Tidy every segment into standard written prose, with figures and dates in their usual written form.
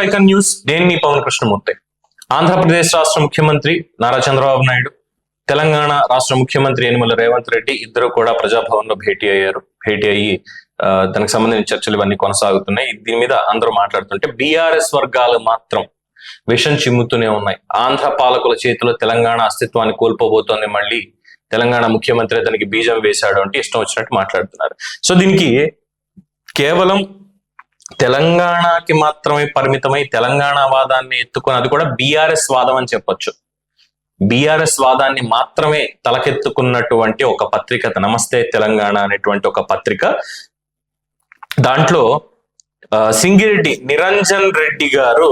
To icon news. నేను మీ పవన్ కృష్ణమూర్తి. ఆంధ్రప్రదేశ్ రాష్ట్ర ముఖ్యమంత్రి నారా చంద్రబాబు నాయుడు, తెలంగాణ రాష్ట్ర ముఖ్యమంత్రి యనమల రేవంత్ రెడ్డి ఇద్దరు కూడా ప్రజాభవన్ లో భేటీ అయ్యి దానికి సంబంధించిన చర్చలు ఇవన్నీ కొనసాగుతున్నాయి. దీని మీద అందరూ మాట్లాడుతుంటే బీఆర్ఎస్ వర్గాలు మాత్రం విషం చిమ్ముతూనే ఉన్నాయి. ఆంధ్ర పాలకుల చేతిలో తెలంగాణ అస్తిత్వాన్ని కోల్పోబోతోంది, మళ్ళీ తెలంగాణ ముఖ్యమంత్రి అతనికి బీజం వేశాడు అంటే ఇష్టం వచ్చినట్టు మాట్లాడుతున్నారు. సో దీనికి కేవలం తెలంగాణకి మాత్రమే పరిమితమై తెలంగాణ వాదాన్ని ఎత్తుకొని, అది కూడా బీఆర్ఎస్ వాదం అని చెప్పొచ్చు, బీఆర్ఎస్ వాదాన్ని మాత్రమే తలకెత్తుకున్నటువంటి ఒక పత్రిక నమస్తే తెలంగాణ అనేటువంటి ఒక పత్రిక. దాంట్లో సింగిరెడ్డి నిరంజన్ రెడ్డి గారు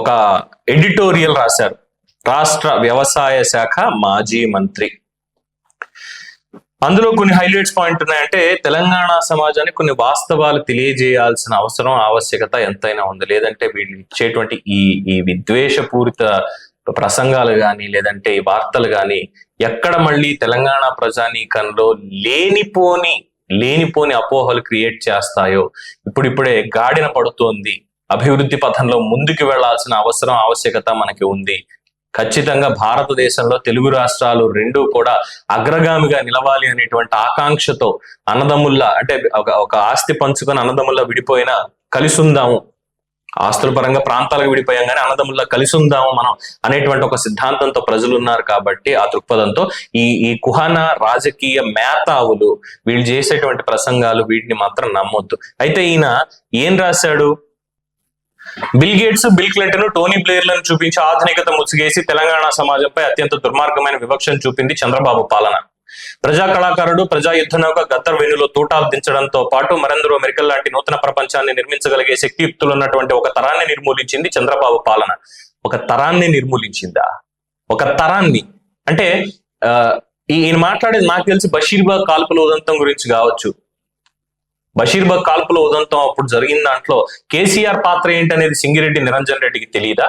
ఒక ఎడిటోరియల్ రాశారు. రాష్ట్ర వ్యవసాయ శాఖ మాజీ మంత్రి. అందులో కొన్ని హైలైట్స్ పాయింట్ ఉన్నాయంటే, తెలంగాణ సమాజానికి కొన్ని వాస్తవాలు తెలియజేయాల్సిన అవసరం ఆవశ్యకత ఎంతైనా ఉంది. లేదంటే వీళ్ళు ఇచ్చేటువంటి ఈ విద్వేషపూరిత ప్రసంగాలు కానీ లేదంటే ఈ వార్తలు కానీ ఎక్కడ మళ్ళీ తెలంగాణ ప్రజానీకంలో లేనిపోని అపోహలు క్రియేట్ చేస్తాయో ఇప్పుడిప్పుడే గాడిన పడుతోంది. అభివృద్ధి పథంలో ముందుకు వెళ్లాల్సిన అవసరం ఆవశ్యకత మనకి ఉంది. ఖచ్చితంగా భారతదేశంలో తెలుగు రాష్ట్రాలు రెండూ కూడా అగ్రగామిగా నిలవాలి అనేటువంటి ఆకాంక్షతో అన్నదమ్ముల్లా, అంటే ఒక ఆస్తి పంచుకొని అన్నదమ్ముల్లా విడిపోయినా కలిసి ఉందాము, ఆస్తుల పరంగా ప్రాంతాలకు విడిపోయాం కానీ అన్నదమ్ముల్లా కలిసి ఉందాము మనం అనేటువంటి ఒక సిద్ధాంతంతో ప్రజలు ఉన్నారు. కాబట్టి ఆ దృక్పథంతో ఈ కుహన రాజకీయ మేతావులు వీళ్ళు చేసేటువంటి ప్రసంగాలు వీటిని మాత్రం నమ్మొద్దు. అయితే ఈయన ఏం రాశాడు? Bill Gates, Bill Clinton, Tony బ్లేర్లను చూపించి ఆధునికత ముసుగేసి తెలంగాణ సమాజంపై అత్యంత దుర్మార్గమైన వివక్షను చూపింది చంద్రబాబు పాలన. ప్రజా కళాకారుడు, ప్రజా యుద్ధ నౌక గద్దర్ వెన్నులో తూటాలు దించడంతో పాటు మరెందరో అమెరికన్ లాంటి నూతన ప్రపంచాన్ని నిర్మించగలిగే శక్తియుక్తులు ఉన్నటువంటి ఒక తరాన్ని నిర్మూలించింది చంద్రబాబు పాలన. ఒక తరాన్ని నిర్మూలించిందా? ఒక తరాన్ని అంటే ఈయన మాట్లాడేది నాకు తెలిసి బషీర్బాగ్ కాల్పుల ఉదంతం గురించి కావచ్చు. బషీర్బాగ్ కాల్పుల ఉదంతం అప్పుడు జరిగిన దాంట్లో కేసీఆర్ పాత్ర ఏంటనేది సింగిరెడ్డి నిరంజన్ రెడ్డికి తెలియదా?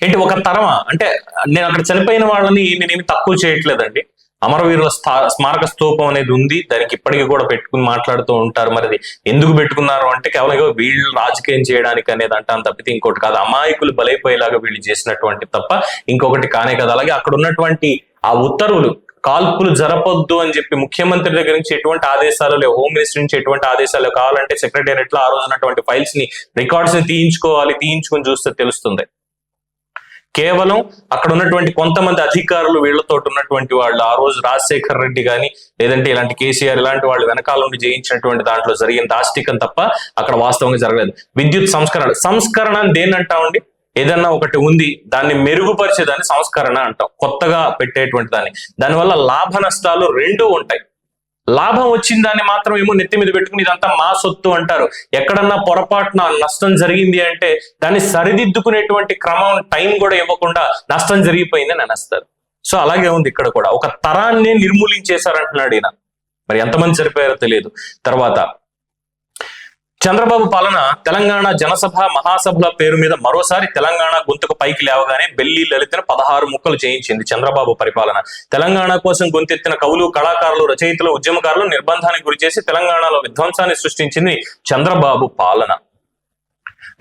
ఏంటి ఒక తరమా? అంటే నేను అక్కడ చనిపోయిన వాళ్ళని నేనేమి తక్కువ చేయట్లేదండి. అమరవీరుల స్మారక స్తూపం అనేది ఉంది, దానికి ఇప్పటికీ కూడా పెట్టుకుని మాట్లాడుతూ ఉంటారు. మరి అది ఎందుకు పెట్టుకున్నారు అంటే కేవలం వీళ్ళు రాజకీయం చేయడానికి అనేది అంటాను తప్పితే ఇంకోటి కాదు. అమాయకులు బలైపోయేలాగా వీళ్ళు చేసినటువంటి తప్ప ఇంకొకటి కానే కదా. అలాగే అక్కడ ఉన్నటువంటి ఆ ఉత్తర్వులు, కాల్పులు జరపొద్దు అని చెప్పి ముఖ్యమంత్రి దగ్గర నుంచి ఎటువంటి ఆదేశాలు లేవు, హోమ్ మినిస్టర్ నుంచి ఎటువంటి ఆదేశాలు కావాలంటే సెక్రటేరియట్ లో ఆ రోజు ఉన్నటువంటి ఫైల్స్ ని, రికార్డ్స్ ని తీయించుకొని చూస్తే తెలుస్తుంది. కేవలం అక్కడ ఉన్నటువంటి కొంతమంది అధికారులు వీళ్లతో ఉన్నటువంటి వాళ్ళు, ఆ రోజు రాజశేఖర్ రెడ్డి కానీ లేదంటే ఇలాంటి కేసీఆర్ ఇలాంటి వాళ్ళు వెనకాల నుండి జయించినటువంటి దాంట్లో జరిగిన దాష్టికం తప్ప అక్కడ వాస్తవంగా జరగలేదు. విద్యుత్ సంస్కరణ దేన్నంటామండి? ఏదన్నా ఒకటి ఉంది దాన్ని మెరుగుపరిచేదాన్ని సంస్కరణ అంటాం, కొత్తగా పెట్టేటువంటి దాన్ని. దానివల్ల లాభ నష్టాలు రెండూ ఉంటాయి. లాభం వచ్చిన దాన్ని మాత్రం ఏమో నెత్తి మీద పెట్టుకుని ఇదంతా మా సొత్తు అంటారు. ఎక్కడన్నా పొరపాటున నష్టం జరిగింది అంటే దాన్ని సరిదిద్దుకునేటువంటి క్రమం, టైం కూడా ఇవ్వకుండా నష్టం జరిగిపోయిందని అనేస్తారు. సో అలాగే ఉంది ఇక్కడ కూడా. ఒక తరాన్ని నిర్మూలించేశారంటున్నాడు ఈయన. మరి ఎంతమంది సరిపోయారో తెలియదు. తర్వాత చంద్రబాబు పాలన తెలంగాణ జనసభ మహాసభల పేరు మీద మరోసారి తెలంగాణ గొంతుకు పైకి లేవగానే బెల్లి లలితను 16 ముక్కలు చేయించింది చంద్రబాబు పరిపాలన. తెలంగాణ కోసం గొంతెత్తిన కవులు, కళాకారులు, రచయితలు, ఉద్యమకారులు నిర్బంధానికి గురి చేసి తెలంగాణలో విధ్వంసాన్ని సృష్టించింది చంద్రబాబు పాలన.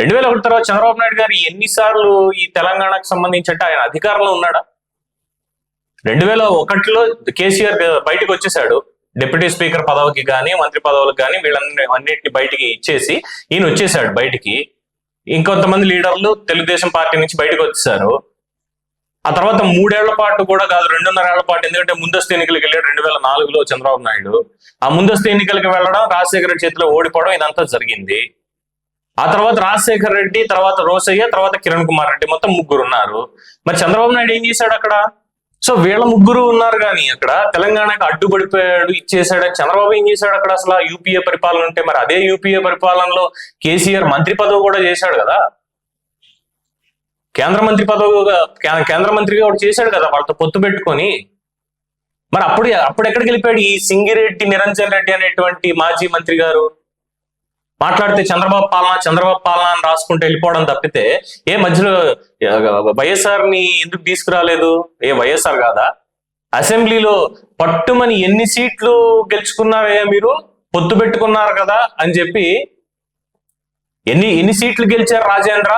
2001 తర్వాత చంద్రబాబు నాయుడు గారు ఎన్నిసార్లు ఈ తెలంగాణకు సంబంధించి అంటే ఆయన అధికారంలో ఉన్నాడా? 2001లో కేసీఆర్ బయటకు వచ్చేసాడు. డిప్యూటీ స్పీకర్ పదవికి కానీ మంత్రి పదవులకు కానీ వీళ్ళన్నిటిని బయటికి ఇచ్చేసి ఈయన వచ్చేసాడు బయటికి. ఇంకొంతమంది లీడర్లు తెలుగుదేశం పార్టీ నుంచి బయటకు వచ్చేసారు. ఆ తర్వాత 3 ఏళ్ల పాటు కూడా కాదు, 2.5 ఏళ్ల పాటు, ఎందుకంటే ముందస్తు ఎన్నికలకు వెళ్ళాడు 2004లో చంద్రబాబు నాయుడు. ఆ ముందస్తు ఎన్నికలకు వెళ్ళడం, రాజశేఖర రెడ్డి చేతిలో ఓడిపోవడం, ఇదంతా జరిగింది. ఆ తర్వాత రాజశేఖర రెడ్డి, తర్వాత రోసయ్య, తర్వాత కిరణ్ కుమార్ రెడ్డి, మొత్తం 3 ఉన్నారు. మరి చంద్రబాబు నాయుడు ఏం చేశాడు అక్కడ? సో వీళ్ళ 3 ఉన్నారు కానీ అక్కడ తెలంగాణకు అడ్డుపడిపోయాడు, ఇచ్చేసాడు. చంద్రబాబు ఏం చేశాడు అక్కడ? అసలు యూపీఏ పరిపాలన ఉంటే మరి అదే యూపీఏ పరిపాలనలో కేసీఆర్ మంత్రి పదవి కూడా చేశాడు కదా, కేంద్ర మంత్రిగా కూడా చేశాడు కదా వాళ్ళతో పొత్తు పెట్టుకొని. మరి అప్పుడు ఎక్కడికి వెళ్ళిపోయాడు ఈ సింగిరెడ్డి నిరంజన్ రెడ్డి అనేటువంటి మాజీ మంత్రి గారు? మాట్లాడితే చంద్రబాబు పాలన అని రాసుకుంటూ వెళ్ళిపోవడం తప్పితే మధ్యలో వైఎస్ఆర్ ని ఎందుకు తీసుకురాలేదు? వైఎస్ఆర్ కాదా? అసెంబ్లీలో పట్టుమని ఎన్ని సీట్లు గెలుచుకున్నావే మీరు, పొత్తు పెట్టుకున్నారు కదా అని చెప్పి ఎన్ని సీట్లు గెలిచారు రాజేంద్ర,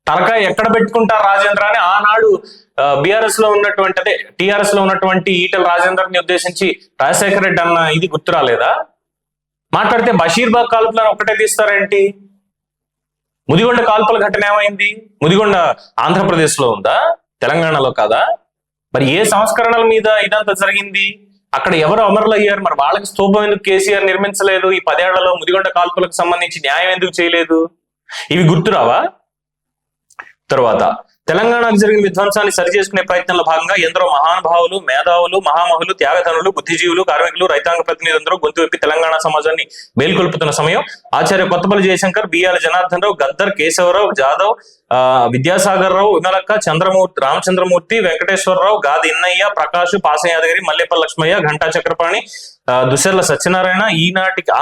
తలకాయ ఎక్కడ పెట్టుకుంటారు రాజేంద్ర అని ఆనాడు బీఆర్ఎస్ లో ఉన్నటువంటి అదే టిఆర్ఎస్ లో ఉన్నటువంటి ఈటల రాజేంద్రని ఉద్దేశించి రాజశేఖర రెడ్డి అన్న ఇది గుర్తు రాలేదా? మాట్లాడితే బషీర్బాగ్ కాల్పులను ఒక్కటే తీస్తారేంటి? ముదిగొండ కాల్పుల ఘటన ఏమైంది? ముదిగొండ ఆంధ్రప్రదేశ్ లో ఉందా, తెలంగాణలో కాదా? మరి ఏ సంస్కరణల మీద ఇదంతా జరిగింది? అక్కడ ఎవరు అమరులు అయ్యారు? మరి వాళ్ళకి స్తూపం ఎందుకు కేసీఆర్ నిర్మించలేదు? ఈ 10 ఏళ్లలో ముదిగొండ కాల్పులకు సంబంధించి న్యాయం ఎందుకు చేయలేదు? ఇవి గుర్తురావా? తరువాత తెలంగాణకు జరిగిన విధ్వంసాన్ని సరిచేసుకునే ప్రయత్నంలో భాగంగా ఎందరో మహానుభావులు, మేధావులు, మహామహులు, త్యాగధనులు, బుద్ధిజీవులు, కార్మికులు, రైతాంగ ప్రతినిధులందరూ గొంతు విప్పి తెలంగాణ సమాజాన్ని మేల్కొల్పుతున్న సమయం ఆచార్య కొత్తపల్లి జయశంకర్, బిఆర్ జనార్దన్ రావు, గద్దర్, కేశవరావు, జాదవ్, విద్యాసాగర్ రావు, విమలక్క, చంద్రమూర్తి, రామచంద్రమూర్తి, వెంకటేశ్వరరావు, గాది ఇన్నయ్య, ప్రకాష్, పాసయాదగిరి, మల్లేపల్లి లక్ష్మయ్య, ఘంటా చక్రపాణి, దుశ్శర్ల సత్యనారాయణ,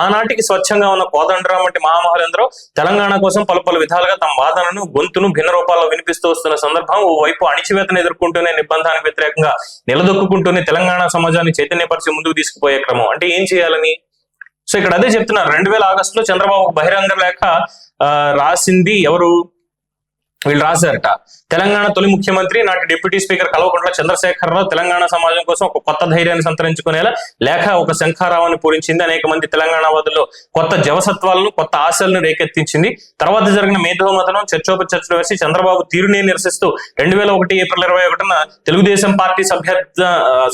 ఆనాటికి స్వచ్ఛంగా ఉన్న కోదండరాం వంటి మహామహులందరూ తెలంగాణ కోసం పలు విధాలుగా తమ వాదనను, గొంతును భిన్న రూపాల్లో వినిపిస్తూ వస్తున్న సందర్భం. ఓవైపు అణిచివేతను ఎదుర్కొంటూనే, నిర్బంధానికి వ్యతిరేకంగా నిలదొక్కుంటూనే తెలంగాణ సమాజాన్ని చైతన్యపరిచి ముందుకు తీసుకుపోయే క్రమం. అంటే ఏం చేయాలని? సో ఇక్కడ అదే చెప్తున్నారు. 2000 ఆగస్టులో చంద్రబాబు బహిరంగ లేఖ రాసింది ఎవరు? వీళ్ళు రాశారట. తెలంగాణ తొలి ముఖ్యమంత్రి నాటి డిప్యూటీ స్పీకర్ కల్వకుంట్ల చంద్రశేఖరరావు తెలంగాణ సమాజం కోసం ఒక కొత్త ధైర్యాన్ని సంతరించుకునేలా లేఖ ఒక శంఖారావాన్ని పూరించింది. అనేక మంది తెలంగాణవాదుల్లో కొత్త జవసత్వాలను, కొత్త ఆశలను రేకెత్తించింది. తర్వాత జరిగిన మేధోమథనం, చర్చోపచర్చలు వేసి చంద్రబాబు తీరునే నిరసిస్తూ 2001 ఏప్రిల్ 21న తెలుగుదేశం పార్టీ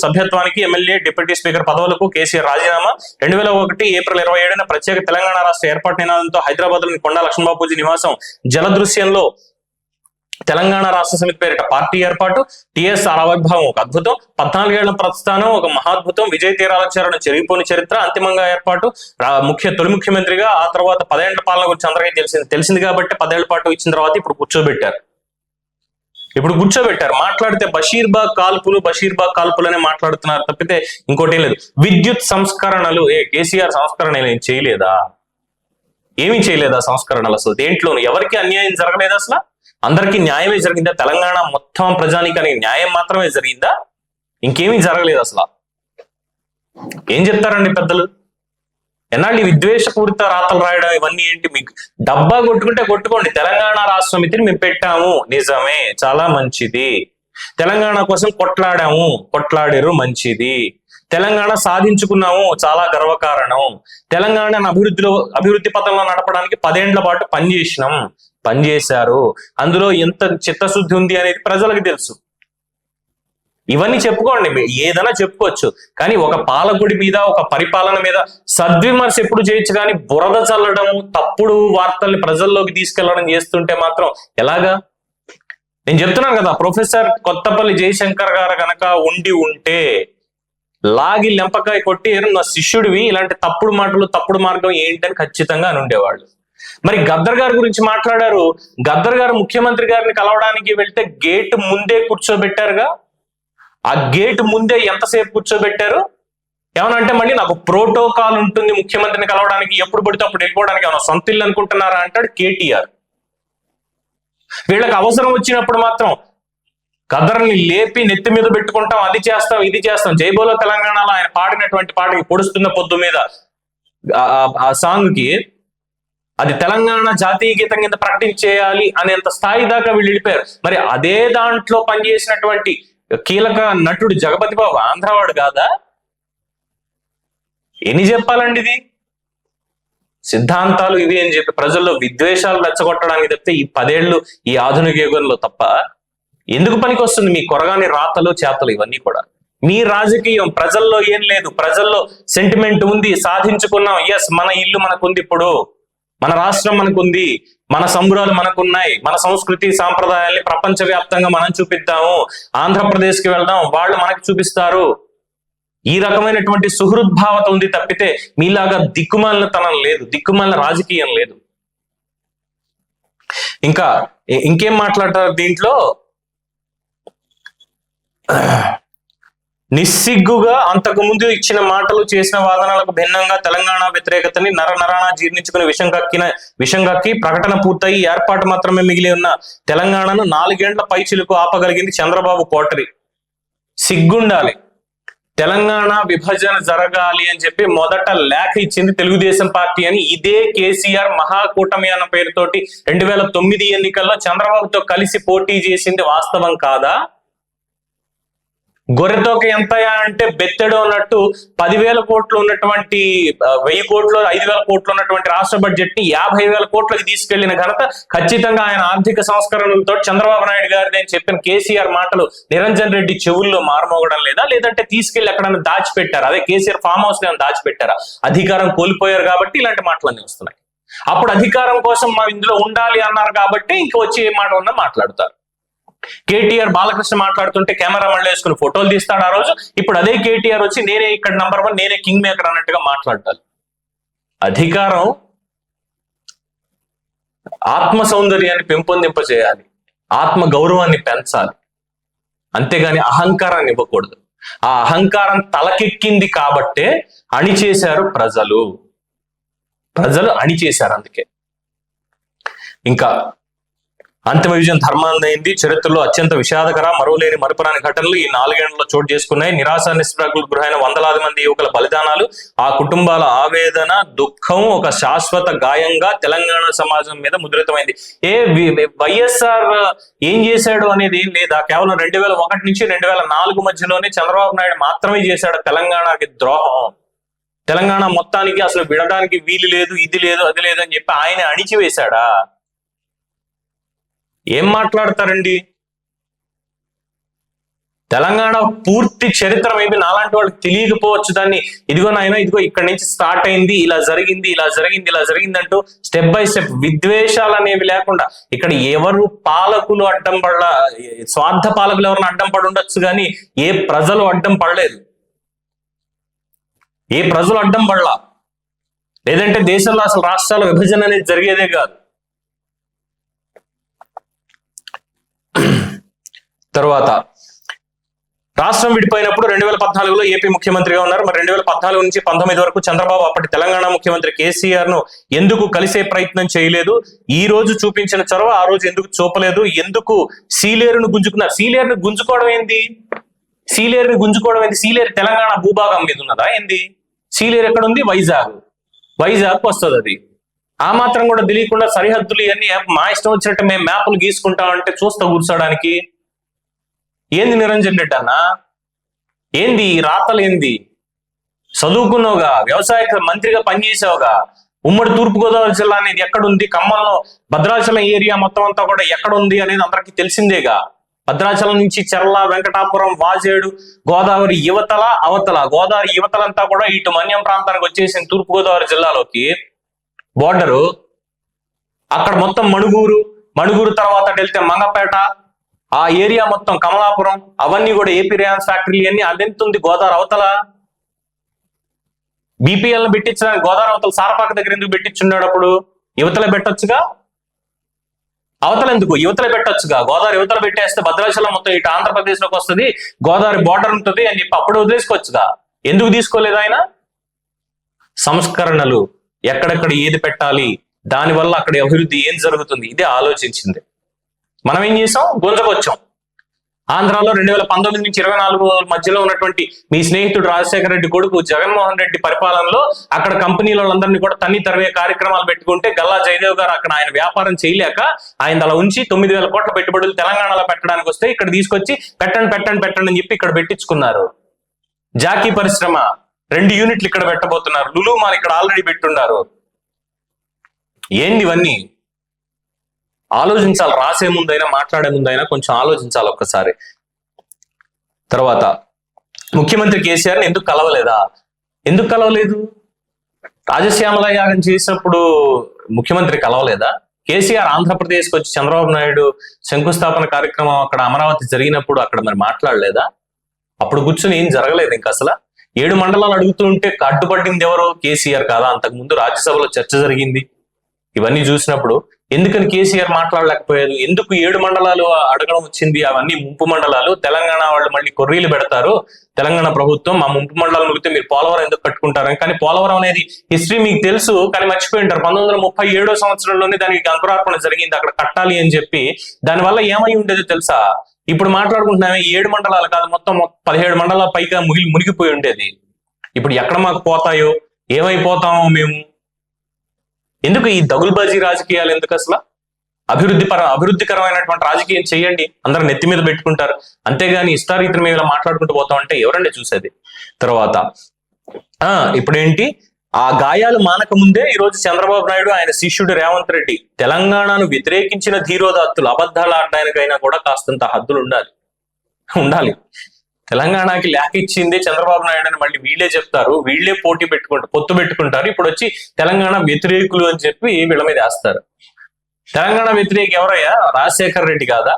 సభ్యత్వానికి, ఎమ్మెల్యే, డిప్యూటీ స్పీకర్ పదవులకు కేసీఆర్ రాజీనామా. 2001 ఏప్రిల్ 27న ప్రత్యేక తెలంగాణ రాష్ట్ర ఏర్పాటు నినాదంతో హైదరాబాద్ లోని కొండా లక్ష్మణబాబూజీ నివాసం జలదృశ్యంలో తెలంగాణ రాష్ట్ర సమితి పేరిట పార్టీ ఏర్పాటు. టిఎస్ఆర్ ఆవిర్భావం ఒక అద్భుతం, 14 ఏళ్ల ప్రస్థానం ఒక మహాద్భుతం, విజయ తీరాల చేరడం చెరిగిపోని చరిత్ర, అంతిమంగా ఏర్పాటు, తొలి ముఖ్యమంత్రిగా. ఆ తర్వాత 10 ఏళ్ల పాలన గురించి అందరికీ తెలిసింది కాబట్టి 10 ఏళ్ల పాటు ఇచ్చిన తర్వాత ఇప్పుడు కూర్చోబెట్టారు. మాట్లాడితే బషీర్బాగ్ కాల్పులు అనే మాట్లాడుతున్నారు తప్పితే ఇంకోటి లేదు. విద్యుత్ సంస్కరణలు, కేసీఆర్ సంస్కరణ ఏమీ చేయలేదా? సంస్కరణలు అసలు దేంట్లోనూ ఎవరికి అన్యాయం జరగలేదు. అసలు అందరికీ న్యాయమే జరిగిందా? తెలంగాణ మొత్తం ప్రజానీకానికి న్యాయం మాత్రమే జరిగిందా? ఇంకేమీ జరగలేదు. అసలు ఏం చెప్తారండి పెద్దలు? ఎన్నాళ్ళు విద్వేషపూరిత రాతలు రాయడం ఇవన్నీ ఏంటి? మీకు డబ్బా కొట్టుకోండి. తెలంగాణ రాష్ట్ర సమితిని మేము పెట్టాము, నిజమే, చాలా మంచిది. తెలంగాణ కోసం కొట్లాడారు, మంచిది. తెలంగాణ సాధించుకున్నాము, చాలా గర్వకారణం. తెలంగాణ అభివృద్ధి పథంలో నడపడానికి 10 ఏళ్ల పాటు పనిచేశారు. అందులో ఎంత చిత్తశుద్ధి ఉంది అనేది ప్రజలకు తెలుసు. ఇవన్నీ చెప్పుకోండి, ఏదైనా చెప్పుకోవచ్చు. కానీ ఒక పాలకుడి మీద, ఒక పరిపాలన మీద సద్విమర్శ ఎప్పుడు చేయొచ్చు, కానీ బురద చల్లడం, తప్పుడు వార్తల్ని ప్రజల్లోకి తీసుకెళ్లడం చేస్తుంటే మాత్రం ఎలాగా? నేను చెప్తున్నాను కదా, ప్రొఫెసర్ కొత్తపల్లి జయశంకర్ గారు గనక ఉంటే లాగి లెంపకాయ కొట్టి నా శిష్యుడివి, ఇలాంటి తప్పుడు మాటలు, తప్పుడు మార్గం ఏంటని ఖచ్చితంగా అని ఉండేవాళ్ళు. మరి గద్దర్ గారి గురించి మాట్లాడారు. గద్దర్ గారు ముఖ్యమంత్రి గారిని కలవడానికి వెళ్తే గేట్ ముందే కూర్చోబెట్టారుగా. ఆ గేట్ ముందే ఎంతసేపు కూర్చోబెట్టారు? ఏమన్నా అంటే మళ్ళీ నాకు ప్రోటోకాల్ ఉంటుంది ముఖ్యమంత్రిని కలవడానికి, ఎప్పుడు పడితే అప్పుడు వెళ్ళిపోవడానికి ఏమన్నా సొంత ఇల్లు అనుకుంటున్నారా అంటాడు కేటీఆర్. వీళ్ళకి అవసరం వచ్చినప్పుడు మాత్రం గద్దర్ని లేపి నెత్తి మీద పెట్టుకుంటాం, అది చేస్తాం, ఇది చేస్తాం. జైబోలో తెలంగాణలో ఆయన పాడినటువంటి పాటకి పొడుస్తున్న పొద్దు మీద ఆ సాంగ్ కి అది తెలంగాణ జాతీయ గీతం కింద ప్రకటించేయాలి అనేంత స్థాయి దాకా వీళ్ళు వెళ్ళిపోయారు. మరి అదే దాంట్లో పనిచేసినటువంటి కీలక నటుడు జగపతి బాబు ఆంధ్రవాడు కాదా? ఎన్ని చెప్పాలండి? ఇది సిద్ధాంతాలు ఇవి అని చెప్పి ప్రజల్లో విద్వేషాలు రెచ్చగొట్టడానికి తప్పితే ఈ 10 ఏళ్ళు ఈ ఆధునిక యుగంలో తప్ప ఎందుకు పనికి వస్తుంది మీ కొరగాని రాతలు, చేతలు ఇవన్నీ కూడా? మీ రాజకీయం ప్రజల్లో ఏం లేదు. ప్రజల్లో సెంటిమెంట్ ఉంది, సాధించుకున్నాం, ఎస్ మన ఇల్లు మనకుంది, ఇప్పుడు మన రాష్ట్రం మనకుంది, మన సంబురాలు మనకున్నాయి, మన సంస్కృతి సాంప్రదాయాల్ని ప్రపంచవ్యాప్తంగా మనం చూపిద్దాము, ఆంధ్రప్రదేశ్కి వెళ్దాం, వాళ్ళు మనకి చూపిస్తారు. ఈ రకమైనటువంటి సుహృద్భావత ఉంది తప్పితే మీలాగా దిక్కుమాలిన తనం లేదు, దిక్కుమాలిన రాజకీయం లేదు. ఇంకేం మాట్లాడతారు దీంట్లో? నిస్సిగ్గుగా అంతకు ముందు ఇచ్చిన మాటలు, చేసిన వాదనలకు భిన్నంగా తెలంగాణ వ్యతిరేకతని నరనరాన జీర్ణించుకుని విషం కక్కి ప్రకటన పూర్తయి ఏర్పాటు మాత్రమే మిగిలి ఉన్న తెలంగాణను 4 ఏళ్ల పైచిలుకు ఆపగలిగింది చంద్రబాబు కోటరి. సిగ్గుండాలి. తెలంగాణ విభజన జరగాలి అని చెప్పి మొదట లేఖ ఇచ్చింది తెలుగుదేశం పార్టీ అని ఇదే కేసీఆర్ మహాకూటమి అన్న పేరుతోటి 2009 ఎన్నికల్లో చంద్రబాబుతో కలిసి పోటీ చేసింది వాస్తవం కాదా? గొర్రెతోక ఎంతయా అంటే బెత్తెడు అన్నట్టు 10,000 కోట్లు ఉన్నటువంటి 1000 కోట్లు 5,000 కోట్లు ఉన్నటువంటి రాష్ట్ర బడ్జెట్ ని 50,000 కోట్లకి తీసుకెళ్లిన ఘనత ఖచ్చితంగా ఆయన ఆర్థిక సంస్కరణలతో చంద్రబాబు నాయుడు గారిని అని చెప్పిన కేసీఆర్ మాటలు నిరంజన్ రెడ్డి చెవుల్లో మారుమోగడం లేదా? లేదంటే తీసుకెళ్లి ఎక్కడన్నా దాచిపెట్టారా? అదే కేసీఆర్ ఫామ్ హౌస్ లో దాచిపెట్టారా? అధికారం కోల్పోయారు కాబట్టి ఇలాంటి మాటలన్నీ వస్తున్నాయి. అప్పుడు అధికారం కోసం మా ఇందులో ఉండాలి అన్నారు కాబట్టి ఇంక వచ్చి ఏ మాట ఉన్నా మాట్లాడతారు. కేటీఆర్ బాలకృష్ణ మాట్లాడుతుంటే కెమెరా మళ్ళీ వేసుకుని ఫోటోలు తీస్తాడు ఆ రోజు. ఇప్పుడు అదే కేటీఆర్ వచ్చి నేనే ఇక్కడ నంబర్ 1, నేనే కింగ్ మేకర్ అన్నట్టుగా మాట్లాడాలి. అధికారం ఆత్మ సౌందర్యాన్ని పెంపొందింపజేయాలి, ఆత్మ గౌరవాన్ని పెంచాలి, అంతేగాని అహంకారాన్ని ఇవ్వకూడదు. ఆ అహంకారం తలకెక్కింది కాబట్టే అణిచేశారు ప్రజలు అణిచేశారు. అందుకే ఇంకా అంతిమ విజయం ధర్మాందైంది. చరిత్రలో అత్యంత విషాదకర మరోలేని మరుపురాని ఘటనలు ఈ 4 ఏళ్లలో చోటు చేసుకున్నాయి. నిరాశ నిస్పృహలకు గురైన వందలాది మంది యువకుల బలిదానాలు, ఆ కుటుంబాల ఆవేదన, దుఃఖం ఒక శాశ్వత గాయంగా తెలంగాణ సమాజం మీద ముద్రితమైంది. వైఎస్ఆర్ ఏం చేశాడు అనేది ఏం లేదా? కేవలం 2001 నుంచి 2004 మధ్యలోనే చంద్రబాబు నాయుడు మాత్రమే చేశాడు తెలంగాణకి ద్రోహం. తెలంగాణ మొత్తానికి అసలు విడడానికి వీలు లేదు, ఇది లేదు, అది లేదు అని చెప్పి ఆయన అణిచివేశాడా? ఏం మాట్లాడతారండి? తెలంగాణ పూర్తి చరిత్ర మేబీ నాలాంటి వాళ్ళకి తెలియకపోవచ్చు. దాన్ని ఇదిగో నాయన ఇదిగో ఇక్కడి నుంచి స్టార్ట్ అయింది, ఇలా జరిగింది, ఇలా జరిగింది, ఇలా జరిగింది అంటూ స్టెప్ బై స్టెప్ విద్వేషాలు అనేవి లేకుండా ఇక్కడ ఎవరు పాలకులు అడ్డం పడ, స్వార్థ పాలకులు ఎవరిని అడ్డం పడి ఉండొచ్చు కానీ ఏ ప్రజలు అడ్డం పడలేదు. ఏ ప్రజలు అడ్డం పడలా. లేదంటే దేశంలో అసలు రాష్ట్రాల విభజన అనేది జరిగేదే కాదు. తర్వాత రాష్ట్రం విడిపోయినప్పుడు 2014లో ఏపీ ముఖ్యమంత్రిగా ఉన్నారు. మరి 2014 నుంచి 19 వరకు చంద్రబాబు అప్పటి తెలంగాణ ముఖ్యమంత్రి కేసీఆర్ ను ఎందుకు కలిసే ప్రయత్నం చేయలేదు? ఈ రోజు చూపించిన చొరవ ఆ రోజు ఎందుకు చూపలేదు? ఎందుకు సీలేరును గుంజుకున్నారు? సీలేరుని గుంజుకోవడం ఏంది? సీలేరు తెలంగాణ భూభాగం మీద ఉన్నదా ఏంది? సీలేరు ఎక్కడ ఉంది? వైజాగ్ వస్తుంది. అది ఆ మాత్రం కూడా తెలియకుండా సరిహద్దులు ఇవన్నీ మా ఇష్టం వచ్చినట్టు మేము మ్యాపులు గీసుకుంటామంటే చూస్తా కూర్చోడానికి ఏంది నిరంజన్ రెడ్డి అన్న? ఏంది రాతలు? ఏంది చదువుకున్నావుగా, వ్యవసాయ మంత్రిగా పనిచేసావుగా, ఉమ్మడి తూర్పుగోదావరి జిల్లా అనేది ఎక్కడుంది? ఖమ్మంలో భద్రాచలం ఏరియా మొత్తం అంతా కూడా ఎక్కడుంది అనేది అందరికీ తెలిసిందేగా. భద్రాచలం నుంచి చెర్ల, వెంకటాపురం, వాజేడు, గోదావరి యువతల అవతల, గోదావరి యువతలంతా కూడా ఇటు మన్యం ప్రాంతానికి వచ్చేసింది తూర్పుగోదావరి జిల్లాలోకి బోర్డరు. అక్కడ మొత్తం మణుగూరు తర్వాత వెళ్తే మంగపేట, ఆ ఏరియా మొత్తం కమలాపురం, అవన్నీ కూడా ఏపీ రేయాన్స్ ఫ్యాక్టరీలు అన్ని అదెంతుంది గోదావరి అవతల. బీపీఎల్ పెట్టించడానికి గోదావరి అవతల సారపాక దగ్గర ఎందుకు పెట్టించున్నాడు? అప్పుడు యువతలే పెట్టొచ్చుగా. అవతల ఎందుకు? యువతలే పెట్టొచ్చుగా. గోదావరి యువతల పెట్టేస్తే భద్రాచలం మొత్తం ఇటు ఆంధ్రప్రదేశ్ లోకి వస్తుంది, గోదావరి బార్డర్ ఉంటుంది అని చెప్పి అప్పుడు వదిలేసుకోవచ్చుగా. ఎందుకు తీసుకోలేదు ఆయన? సంస్కరణలు, ఎక్కడెక్కడ ఏది పెట్టాలి, దానివల్ల అక్కడ అభివృద్ధి ఏం జరుగుతుంది, ఇదే ఆలోచించింది. మనం ఏం చేసాం? గుంజకొచ్చాం. ఆంధ్రాలో 2019 నుంచి 24 మధ్యలో ఉన్నటువంటి మీ స్నేహితుడు రాజశేఖర రెడ్డి కొడుకు జగన్మోహన్ రెడ్డి పరిపాలనలో అక్కడ కంపెనీల వాళ్ళందరినీ కూడా తన్ని తరివే కార్యక్రమాలు పెట్టుకుంటే గల్లా జయదేవ్ గారు అక్కడ ఆయన వ్యాపారం చేయలేక ఆయన అలా ఉంచి 9,000 కోట్ల పెట్టుబడులు తెలంగాణలో పెట్టడానికి వస్తే ఇక్కడ తీసుకొచ్చి పెట్టండి అని చెప్పి ఇక్కడ పెట్టించుకున్నారు. జాకీ పరిశ్రమ 2 యూనిట్లు ఇక్కడ పెట్టబోతున్నారు. లులు మాల్ ఇక్కడ ఆల్రెడీ పెట్టుండారు. ఏంది ఇవన్నీ? ఆలోచించాలి. రాసే ముందైనా మాట్లాడే ముందైనా కొంచెం ఆలోచించాలి ఒక్కసారి. తర్వాత ముఖ్యమంత్రి కేసీఆర్ ని ఎందుకు కలవలేదా? ఎందుకు కలవలేదు? రాజశ్యామల యాగం చేసినప్పుడు ముఖ్యమంత్రి కలవలేదా? కేసీఆర్ ఆంధ్రప్రదేశ్కి వచ్చి చంద్రబాబు నాయుడు శంకుస్థాపన కార్యక్రమం అక్కడ అమరావతి జరిగినప్పుడు అక్కడ మరి మాట్లాడలేదా? అప్పుడు కూర్చొని ఏం జరగలేదు. ఇంకా అసలు 7 మండలాలు అడుగుతుంటే అడ్డుపడింది ఎవరు? కేసీఆర్ కాదా? అంతకుముందు రాజ్యసభలో చర్చ జరిగింది. ఇవన్నీ చూసినప్పుడు ఎందుకని కేసీఆర్ మాట్లాడలేకపోయారు? ఎందుకు 7 మండలాలు అడగడం వచ్చింది? అవన్నీ ముంపు మండలాలు. తెలంగాణ వాళ్ళు మళ్ళీ కొర్రీలు పెడతారు, తెలంగాణ ప్రభుత్వం మా ముంపు మండలాలు ముగితే మీరు పోలవరం ఎందుకు కట్టుకుంటారని. కానీ పోలవరం అనేది హిస్టరీ మీకు తెలుసు, కానీ మర్చిపోయి ఉంటారు. 1937 సంవత్సరంలోనే దానికి అంకురార్పణ జరిగింది, అక్కడ కట్టాలి అని చెప్పి. దానివల్ల ఏమై ఉండేదో తెలుసా? ఇప్పుడు మాట్లాడుకుంటున్నామే 7 మండలాలు కాదు, మొత్తం 17 మండలాల పైగా మునిగిపోయి ఉండేది. ఇప్పుడు ఎక్కడ మాకు పోతాయో, ఏమైపోతామో మేము. ఎందుకు ఈ దగులుబాజీ రాజకీయాలు ఎందుకు అసలు? అభివృద్ధికరమైనటువంటి రాజకీయం చేయండి, అందరూ నెత్తి మీద పెట్టుకుంటారు. అంతేగాని ఇష్టారీతిని మేము ఇలా మాట్లాడుకుంటూ పోతాం అంటే ఎవరండి చూసేది? తర్వాత ఇప్పుడేంటి, ఆ గాయాలు మానక ముందే ఈరోజు చంద్రబాబు నాయుడు ఆయన శిష్యుడు రేవంత్ రెడ్డి తెలంగాణను వ్యతిరేకించిన ధీరోదాత్తులు అబద్ధాలు ఆడడానికైనా కూడా కాస్తంత హద్దులు ఉండాలి. తెలంగాణకి లేఖ ఇచ్చింది చంద్రబాబు నాయుడు అని మళ్ళీ వీళ్ళే చెప్తారు, వీళ్ళే పొత్తు పెట్టుకుంటారు. ఇప్పుడు వచ్చి తెలంగాణ వ్యతిరేకులు అని చెప్పి వీళ్ళ మీద వేస్తారు. తెలంగాణ వ్యతిరేకి ఎవరయ్యా? రాజశేఖర్ రెడ్డి కాదా?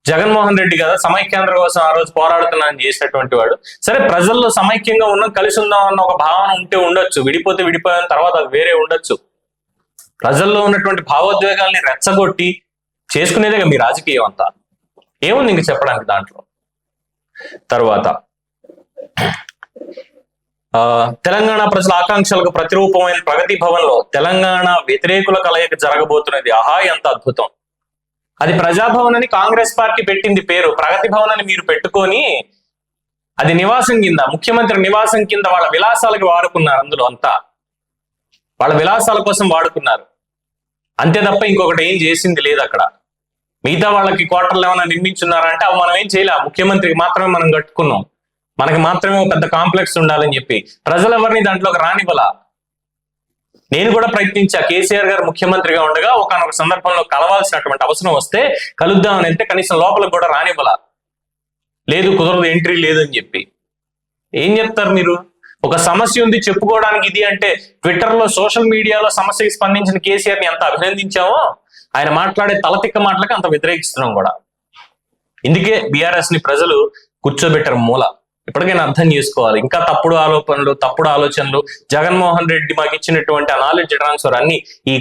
జగన్మోహన్ రెడ్డి కదా సమైక్యాంధ్ర కోసం ఆ రోజు పోరాడుతున్నానని చేసినటువంటి వాడు. సరే, ప్రజల్లో సమైక్యంగా ఉన్నాం, కలిసి ఉందాం అన్న ఒక భావన ఉంటే ఉండొచ్చు, విడిపోతే విడిపోయిన తర్వాత అది వేరే ఉండొచ్చు. ప్రజల్లో ఉన్నటువంటి భావోద్వేగాల్ని రెచ్చగొట్టి చేసుకునేదేగా మీ రాజకీయం అంతా. ఏముంది ఇంక చెప్పడానికి దాంట్లో? తర్వాత తెలంగాణ ప్రజల ఆకాంక్షలకు ప్రతిరూపమైన ప్రగతి భవన్ లో తెలంగాణ వ్యతిరేకుల కలయిక జరగబోతున్నది. ఆహా, ఎంత అద్భుతం! అది ప్రజాభవన్ అని కాంగ్రెస్ పార్టీ పెట్టింది పేరు, ప్రగతి భవన్ అని మీరు పెట్టుకొని అది నివాసం కింద, ముఖ్యమంత్రి నివాసం కింద వాళ్ళ విలాసాలకు వాడుకున్నారు. అందులో అంతా వాళ్ళ విలాసాల కోసం వాడుకున్నారు అంతే తప్ప ఇంకొకటి ఏం చేసింది లేదు అక్కడ. మిగతా వాళ్ళకి క్వార్టర్లు ఏమైనా నిర్మించున్నారంటే అవి మనం ఏం చేయలే, ముఖ్యమంత్రికి మాత్రమే మనం కట్టుకున్నాం, మనకి మాత్రమే పెద్ద కాంప్లెక్స్ ఉండాలని చెప్పి. ప్రజలు ఎవరిని దాంట్లోకి రానివ్వలా. నేను కూడా ప్రయత్నించా, కేసీఆర్ గారు ముఖ్యమంత్రిగా ఉండగా ఒకనొక సందర్భంలో కలవాల్సినటువంటి అవసరం వస్తే కలుద్దామని అంటే కనీసం లోపలికి కూడా రానివ్వలా. లేదు, కుదరదు, ఎంట్రీ లేదని చెప్పి. ఏం చెప్తారు మీరు? ఒక సమస్య ఉంది చెప్పుకోవడానికి ఇది అంటే ట్విట్టర్ లో సోషల్ మీడియాలో సమస్యకి స్పందించిన కేసీఆర్ ని ఎంత అభినందించామో ఆయన మాట్లాడే తలతిక్క మాటలకి అంత వ్యతిరేకిస్తున్నాం కూడా. ఇందుకే బీఆర్ఎస్ ని ప్రజలు కూర్చోబెట్టారు మూల. ఇప్పటికైనా అర్థం చేసుకోవాలి. ఇంకా తప్పుడు ఆలోచనలు జగన్మోహన్ రెడ్డి మాకు ఇచ్చినటువంటి ఆ నాలెడ్జ్ ట్రాన్స్ఫర్ అన్ని ఈ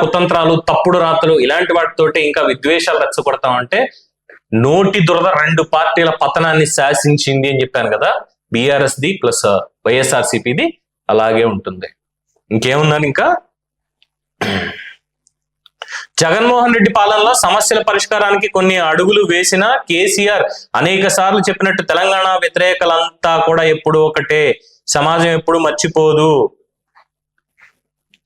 కుతంత్రాలు, తప్పుడు రాతలు ఇలాంటి వాటితోటి ఇంకా విద్వేషాలు రెచ్చగొడతామంటే నోటి దురద 2 పార్టీల పతనాన్ని శాసించింది అని చెప్పాను కదా. బీఆర్ఎస్ ది ప్లస్ వైఎస్ఆర్సీపీది అలాగే ఉంటుంది. ఇంకేముందని ఇంకా జగన్మోహన్ రెడ్డి పాలనలో సమస్యల పరిష్కారానికి కొన్ని అడుగులు వేసిన కేసీఆర్ అనేక సార్లు చెప్పినట్టు తెలంగాణ వ్యతిరేకలంతా కూడా ఎప్పుడు ఒకటే, సమాజం ఎప్పుడు మర్చిపోదు.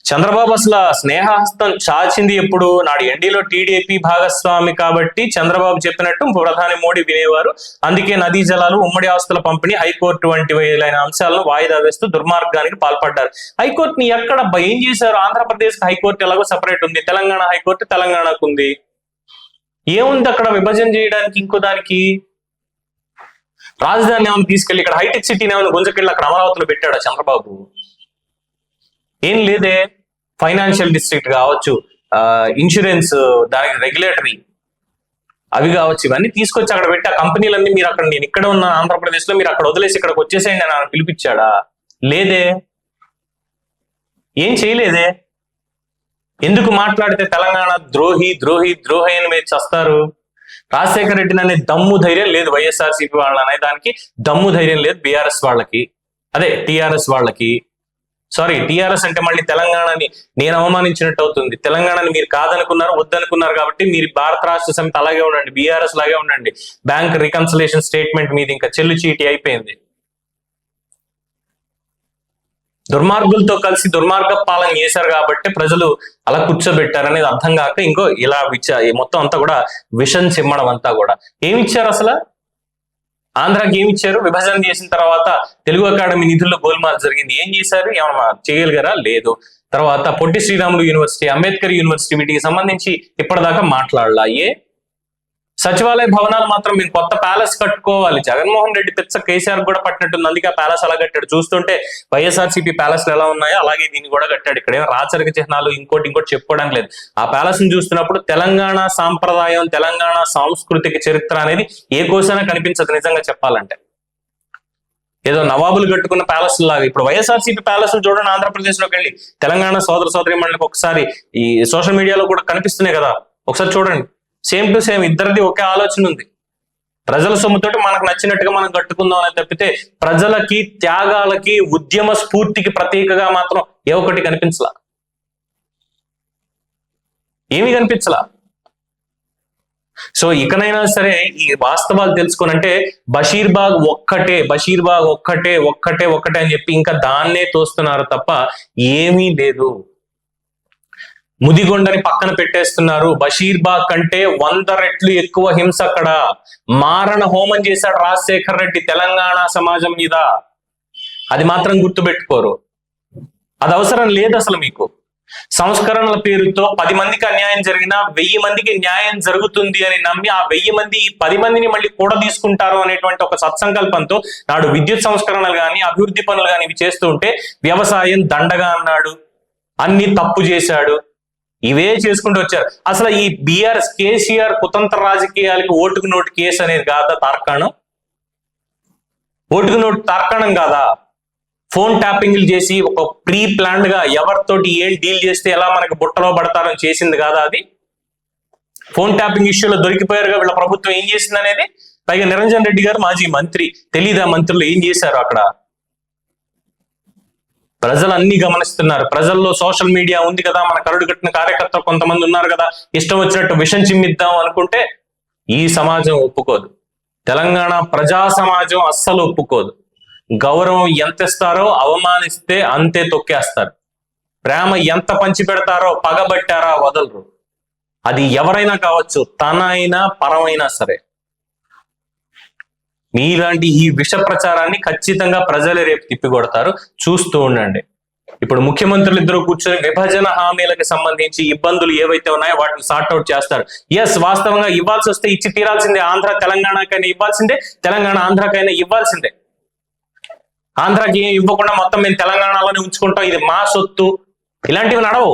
చంద్రబాబు అసలు స్నేహహస్తం చాచింది ఎప్పుడు? నాడు ఎన్డీలో టీడీపీ భాగస్వామి కాబట్టి చంద్రబాబు చెప్పినట్టు ప్రధాని మోడీ వినేవారు. అందుకే నదీ జలాలు, ఉమ్మడి ఆస్తుల పంపిణీ, హైకోర్టు వంటి వేలైన అంశాలను వాయిదా వేస్తూ దుర్మార్గానికి పాల్పడ్డారు. హైకోర్టుని ఎక్కడ ఏం చేశారు? ఆంధ్రప్రదేశ్ హైకోర్టు ఎలాగో సెపరేట్ ఉంది, తెలంగాణ హైకోర్టు తెలంగాణకు ఉంది. ఏముంది అక్కడ విభజన చేయడానికి? ఇంకో దానికి రాజధాని ఏమైనా తీసుకెళ్లి ఇక్కడ హైటెక్ సిటీని ఏమైనా గుంజకెళ్ళి అక్కడ అమరావతిలో పెట్టాడా చంద్రబాబు? ఏం లేదే. ఫైనాన్షియల్ డిస్ట్రిక్ట్ కావచ్చు, ఇన్సూరెన్స్, దానికి రెగ్యులేటరీ అవి కావచ్చు, ఇవన్నీ తీసుకొచ్చి అక్కడ పెట్టి ఆ కంపెనీలన్నీ మీరు అక్కడ, నేను ఇక్కడ ఉన్న ఆంధ్రప్రదేశ్ లో మీరు అక్కడ వదిలేసి ఇక్కడికి వచ్చేసేయండి అని పిలిపించాడా? లేదే, ఏం చేయలేదే. ఎందుకు మాట్లాడితే తెలంగాణ ద్రోహి ద్రోహి ద్రోహి అని మీరు చేస్తారు? రాజశేఖర రెడ్డిని అనే దమ్ము ధైర్యం లేదు వైఎస్ఆర్సీపీ వాళ్ళని అనే దానికి, దమ్ము ధైర్యం లేదు బీఆర్ఎస్ వాళ్ళకి, అదే టీఆర్ఎస్ వాళ్ళకి. సారీ, టీఆర్ఎస్ అంటే మళ్ళీ తెలంగాణని నేను అవమానించినట్టు అవుతుంది. తెలంగాణని మీరు కాదనుకున్నారు, వద్దనుకున్నారు కాబట్టి మీరు భారత రాష్ట్ర సమితి అలాగే ఉండండి, బీఆర్ఎస్ లాగే ఉండండి. బ్యాంక్ రికన్సిలేషన్ స్టేట్మెంట్ మీద ఇంకా చెల్లు చీటి అయిపోయింది. దుర్మార్గులతో కలిసి దుర్మార్గ పాలన చేశారు కాబట్టి ప్రజలు అలా కూర్చోబెట్టారనేది అర్థం కాక ఇంకో ఇలా మొత్తం అంతా కూడా విషం చిమ్మడం అంతా కూడా. ఏమిచ్చారు అసలు? ఆంధ్రాకి ఏమి ఇచ్చారు? విభజన చేసిన తర్వాత తెలుగు అకాడమీ నిధుల్లో గోల్మాల్ జరిగింది. ఏం చేశారు? ఏమన్నా చేయగలిగారా? లేదు. తర్వాత పొట్టి శ్రీరాములు యూనివర్సిటీ, అంబేద్కర్ యూనివర్సిటీ వీటికి సంబంధించి ఇప్పటిదాకా మాట్లాడలా. సచివాలయ భవనాలు మాత్రం మేము కొత్త ప్యాలెస్ కట్టుకోవాలి. జగన్మోహన్ రెడ్డి పిచ్చ కేసీఆర్ కూడా పట్టినట్టుంది, అందుకే ఆ ప్యాలెస్ అలా కట్టాడు. చూస్తుంటే వైఎస్ఆర్సీపీ ప్యాలెస్లు ఎలా ఉన్నాయో అలాగే దీన్ని కూడా కట్టాడు. ఇక్కడ ఏమో రాచరిక చిహ్నాలు ఇంకోటి చెప్పుకోవడానికి లేదు. ఆ ప్యాలెస్ ని చూస్తున్నప్పుడు తెలంగాణ సాంప్రదాయం, తెలంగాణ సాంస్కృతిక చరిత్ర అనేది ఏ కోసైనా కనిపించదు నిజంగా చెప్పాలంటే. ఏదో నవాబులు కట్టుకున్న ప్యాలెస్ లాగా ఇప్పుడు వైఎస్ఆర్సీపీ ప్యాలెస్ చూడండి, ఆంధ్రప్రదేశ్ లోకి వెళ్ళి తెలంగాణ సోదరి మండలికి ఒకసారి ఈ సోషల్ మీడియాలో కూడా కనిపిస్తున్నాయి కదా, ఒకసారి చూడండి. సేమ్ టు సేమ్ ఇద్దరిది ఒకే ఆలోచన ఉంది. ప్రజల సొమ్ముతోటి మనకు నచ్చినట్టుగా మనం కట్టుకుందాం అని తప్పితే ప్రజలకి, త్యాగాలకి, ఉద్యమ స్ఫూర్తికి ప్రతీకగా మాత్రం ఏ ఒక్కటి కనిపించలా, ఏమీ కనిపించలా. సో ఇకనైనా సరే ఈ వాస్తవాలు తెలుసుకొని, అంటే బషీర్బాగ్ ఒక్కటే అని చెప్పి ఇంకా దాన్నే తోస్తున్నారు తప్ప ఏమీ లేదు. ముదిగొండని పక్కన పెట్టేస్తున్నారు. బషీర్బాగ్ కంటే 100 రెట్లు ఎక్కువ హింస అక్కడ. మారణ హోమం చేశాడు రాజశేఖర్ రెడ్డి తెలంగాణ సమాజం మీద. అది మాత్రం గుర్తుపెట్టుకోరు. అది అవసరం లేదు అసలు మీకు. సంస్కరణల పేరుతో 10 మందికి అన్యాయం జరిగినా 1000 మందికి న్యాయం జరుగుతుంది అని నమ్మి ఆ 1000 మంది ఈ 10 మందిని మళ్ళీ కూడా తీసుకుంటారు అనేటువంటి ఒక సత్సంకల్పంతో నాడు విద్యుత్ సంస్కరణలు కానీ అభివృద్ధి పనులు కానీ ఇవి చేస్తూ ఉంటే వ్యవసాయం దండగా అన్నాడు, అన్ని తప్పు చేశాడు, ఇవే చేసుకుంటూ వచ్చారు. అసలు ఈ బీఆర్ఎస్ కేసీఆర్ కుతంత్ర రాజకీయాలకి ఓటుకు నోటు కేసు అనేది కాదా తార్కాణం? ఓటుకు నోటు తార్కాణం కాదా? ఫోన్ ట్యాపింగ్లు చేసి ఒక ప్రీ ప్లాన్డ్ గా ఎవరితోటి ఏం డీల్ చేస్తే ఎలా మనకి బుట్టలో పడతారని చేసింది కాదా అది? ఫోన్ ట్యాపింగ్ ఇష్యూలో దొరికిపోయారుగా వీళ్ళ ప్రభుత్వం ఏం చేసింది అనేది. పైగా నిరంజన్ రెడ్డి గారు మాజీ మంత్రి, తెలీదా మంత్రులు ఏం చేశారు అక్కడ? ప్రజలు అన్ని గమనిస్తున్నారు. ప్రజల్లో సోషల్ మీడియా ఉంది కదా, మన కరుడు కట్టిన కార్యకర్తలు కొంతమంది ఉన్నారు కదా, ఇష్టం వచ్చినట్టు విషం చిమ్మిద్దాం అనుకుంటే ఈ సమాజం ఒప్పుకోదు. తెలంగాణ ప్రజా సమాజం అస్సలు ఒప్పుకోదు. గౌరవం ఎంత ఇస్తారో అవమానిస్తే అంతే తొక్కేస్తారు. ప్రేమ ఎంత పంచి పెడతారో పగబట్టారా వదలరు. అది ఎవరైనా కావచ్చు, తన అయినా పరమైనా సరే. మీలాంటి ఈ విష ప్రచారాన్ని ఖచ్చితంగా ప్రజలే రేపు తిప్పికొడతారు, చూస్తూ ఉండండి. ఇప్పుడు ముఖ్యమంత్రులు ఇద్దరు కూర్చొని విభజన హామీలకు సంబంధించి ఇబ్బందులు ఏవైతే ఉన్నాయో వాటిని సార్ట్అవుట్ చేస్తారు. ఎస్, వాస్తవంగా ఇవ్వాల్సి వస్తే ఇచ్చి తీరాల్సిందే. ఆంధ్ర తెలంగాణకైనా ఇవ్వాల్సిందే, తెలంగాణ ఆంధ్రాకైనా ఇవ్వాల్సిందే. ఆంధ్రాకి ఏం ఇవ్వకుండా మొత్తం మేము తెలంగాణలోనే ఉంచుకుంటాం, ఇది మా సొత్తు, ఇలాంటివి నడవు.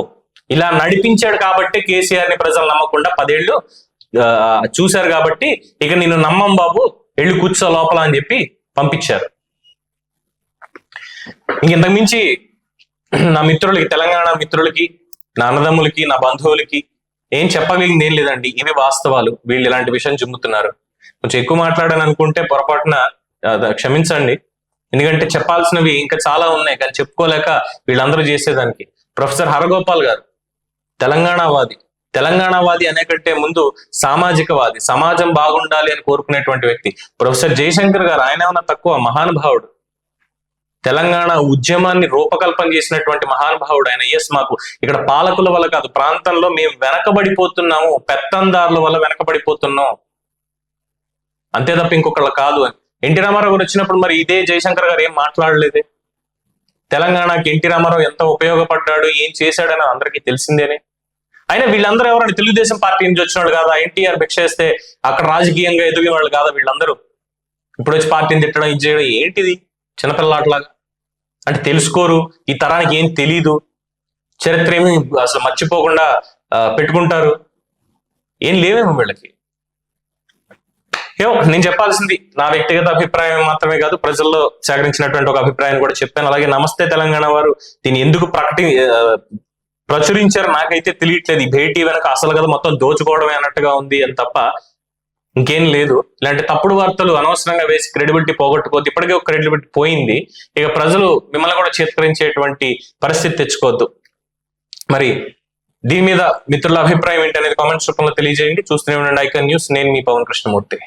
ఇలా నడిపించాడు కాబట్టి కేసీఆర్ ని ప్రజలు నమ్మకుండా 10 ఏళ్ళు చూశారు కాబట్టి ఇక నేను నమ్మం బాబు, ఎళ్ళు కూర్చో లోపల అని చెప్పి పంపించారు. ఇంతకు మించి నా మిత్రులకి, తెలంగాణ మిత్రులకి, నా అన్నదమ్ములకి, నా బంధువులకి ఏం చెప్పగలిగింది ఏం లేదండి. ఇవి వాస్తవాలు. వీళ్ళు ఇలాంటి విషయం చెబుతున్నారు. కొంచెం ఎక్కువ మాట్లాడాను అనుకుంటే పొరపాటున క్షమించండి. ఎందుకంటే చెప్పాల్సినవి ఇంకా చాలా ఉన్నాయి, కానీ చెప్పుకోలేక వీళ్ళందరూ చేసేదానికి. ప్రొఫెసర్ హరగోపాల్ గారు తెలంగాణవాది అనే కంటే ముందు సామాజికవాది, సమాజం బాగుండాలి అని కోరుకునేటువంటి వ్యక్తి. ప్రొఫెసర్ జయశంకర్ గారు, ఆయన ఏమన్నా తక్కువ? మహానుభావుడు. తెలంగాణ ఉద్యమాన్ని రూపకల్పన చేసినటువంటి మహానుభావుడు ఆయన. ఎస్, మాకు ఇక్కడ పాలకుల వల్ల కాదు, ప్రాంతంలో మేము వెనకబడిపోతున్నాము, పెత్తందారుల వల్ల వెనకబడిపోతున్నాం, అంతే తప్ప ఇంకొకళ్ళు కాదు అని. ఎన్టీ రామారావు గారు వచ్చినప్పుడు మరి ఇదే జయశంకర్ గారు ఏం మాట్లాడలేదే. తెలంగాణకి ఎన్టీ రామారావు ఎంత ఉపయోగపడ్డాడు, ఏం చేశాడని అందరికీ తెలిసిందేనే. అయినా వీళ్ళందరూ ఎవరైనా తెలుగుదేశం పార్టీ నుంచి వచ్చిన వాళ్ళు కాదా? ఎన్టీఆర్ భిక్ష చేస్తే అక్కడ రాజకీయంగా ఎదిగే వాళ్ళు కాదా వీళ్ళందరూ? ఇప్పుడు వచ్చి పార్టీని తిట్టడం, ఇది చేయడం ఏంటిది? చిన్నపిల్లలాట్లాగా. అంటే తెలుసుకోరు, ఈ తరానికి ఏం తెలీదు, చరిత్ర ఏమి అసలు మర్చిపోకుండా పెట్టుకుంటారు, ఏం లేవేమో వీళ్ళకి. ఏమో, నేను చెప్పాల్సింది నా వ్యక్తిగత అభిప్రాయం మాత్రమే కాదు, ప్రజల్లో సేకరించినటువంటి ఒక అభిప్రాయాన్ని కూడా చెప్పాను. అలాగే నమస్తే తెలంగాణ వారు దీన్ని ఎందుకు ప్రచురించారు నాకైతే తెలియట్లేదు. ఈ భేటీ వెనక అసలు కదా మొత్తం దోచుకోవడమే అన్నట్టుగా ఉంది అని తప్ప ఇంకేం లేదు. ఇలాంటి తప్పుడు వార్తలు అనవసరంగా వేసి క్రెడిబిలిటీ పోగొట్టుకోవద్దు. ఇప్పటికే ఒక క్రెడిబిలిటీ పోయింది, ఇక ప్రజలు మిమ్మల్ని కూడా చేత్కరించేటువంటి పరిస్థితి తెచ్చుకోవద్దు. మరి దీని మీద మిత్రుల అభిప్రాయం ఏంటనేది కామెంట్స్ రూపంలో తెలియజేయండి. చూస్తూనే ఉండండి ఐకాన్ న్యూస్. నేను మీ పవన్ కృష్ణమూర్తి.